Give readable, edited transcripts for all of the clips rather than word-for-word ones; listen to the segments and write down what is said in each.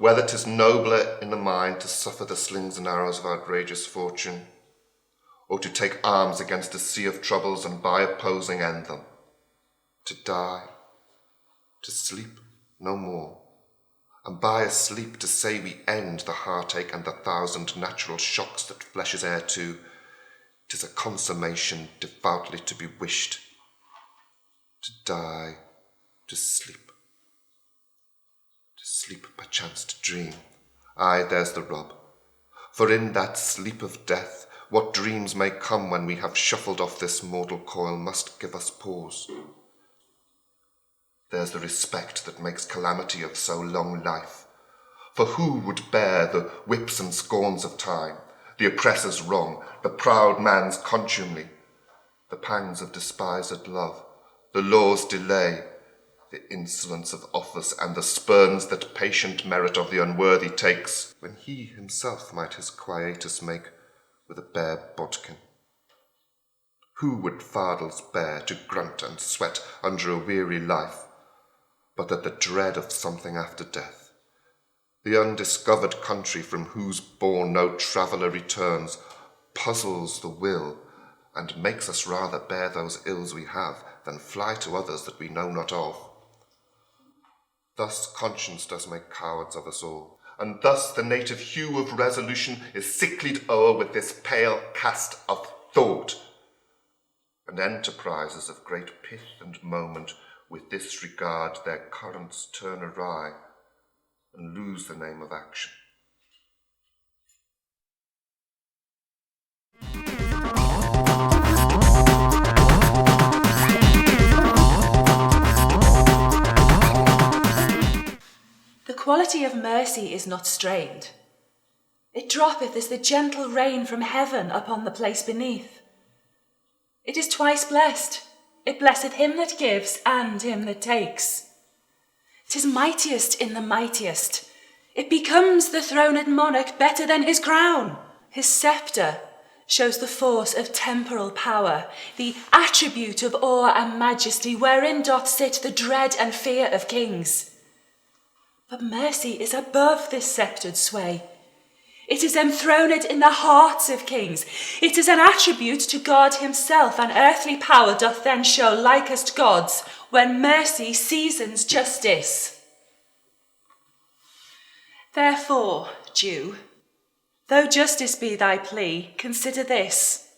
whether 'tis nobler in the mind to suffer the slings and arrows of outrageous fortune, or to take arms against a sea of troubles and by opposing end them, to die, to sleep no more, and by a sleep to say we end the heartache and the thousand natural shocks that flesh is heir to, 'tis a consummation devoutly to be wished, to die, to sleep perchance to dream. Aye, there's the rub. For in that sleep of death, what dreams may come when we have shuffled off this mortal coil must give us pause. There's the respect that makes calamity of so long life. For who would bear the whips and scorns of time, the oppressor's wrong, the proud man's contumely, the pangs of despised love, the law's delay, the insolence of office, and the spurns that patient merit of the unworthy takes, when he himself might his quietus make with a bare bodkin? Who would fardels bear to grunt and sweat under a weary life, but that the dread of something after death, the undiscovered country from whose bourne no traveller returns, puzzles the will, and makes us rather bear those ills we have than fly to others that we know not of? Thus conscience does make cowards of us all, and thus the native hue of resolution is sicklied o'er with this pale cast of thought, and enterprises of great pith and moment with this regard their currents turn awry and lose the name of action. The quality of mercy is not strained. It droppeth as the gentle rain from heaven upon the place beneath. It is twice blessed. It blesseth him that gives and him that takes. 'Tis mightiest in the mightiest. It becomes the throned monarch better than his crown. His sceptre shows the force of temporal power, the attribute of awe and majesty, wherein doth sit the dread and fear of kings. But mercy is above this sceptred sway. It is enthroned in the hearts of kings. It is an attribute to God himself, and earthly power doth then show likest gods when mercy seasons justice. Therefore, Jew, though justice be thy plea, consider this,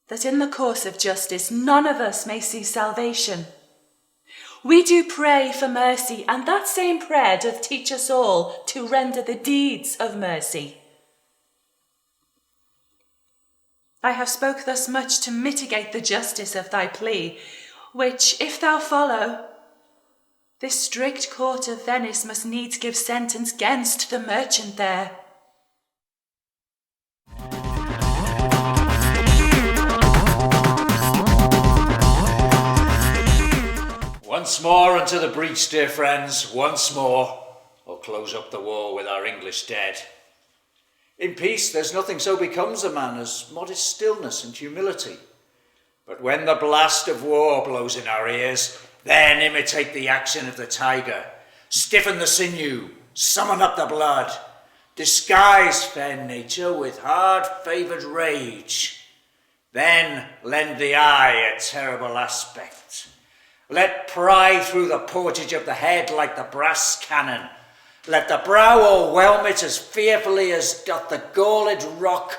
that in the course of justice none of us may see salvation. We do pray for mercy, and that same prayer doth teach us all to render the deeds of mercy. I have spoke thus much to mitigate the justice of thy plea, which, if thou follow, this strict court of Venice must needs give sentence 'gainst the merchant there. Once more unto the breach, dear friends, once more, or close up the war with our English dead. In peace there's nothing so becomes a man as modest stillness and humility. But when the blast of war blows in our ears, then imitate the action of the tiger, stiffen the sinew, summon up the blood, disguise fair nature with hard-favoured rage. Then lend the eye a terrible aspect. Let pry through the portage of the head like the brass cannon. Let the brow o'erwhelm it as fearfully as doth the galled rock,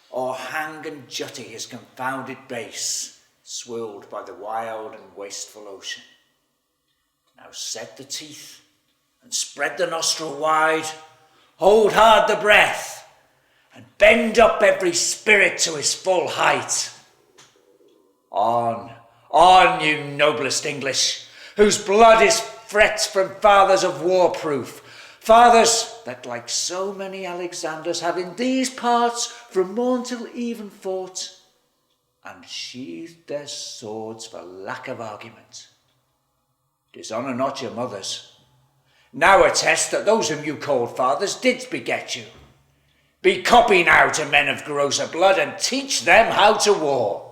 or hang and jutty his confounded base, swirled by the wild and wasteful ocean. Now set the teeth, and spread the nostril wide, hold hard the breath, and bend up every spirit to his full height. On, you noblest English, whose blood is fret from fathers of war-proof, fathers that, like so many Alexanders, have in these parts from morn till even fought, and sheathed their swords for lack of argument. Dishonour not your mothers. Now attest that those whom you called fathers did beget you. Be copy now to men of grosser blood, and teach them how to war.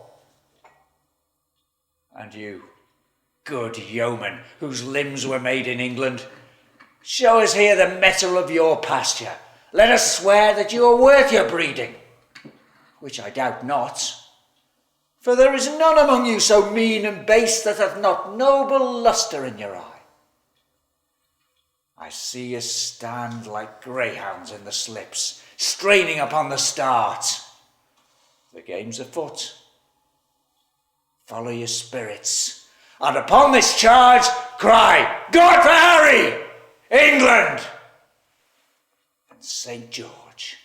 And you, good yeoman, whose limbs were made in England, Show us here the mettle of your pasture. Let us swear that you are worth your breeding, which I doubt not. For there is none among you so mean and base that hath not noble lustre in your eye. I see you stand like greyhounds in the slips, straining upon the start. The game's afoot. Follow your spirits, and upon this charge cry, God for Harry, England, and St. George.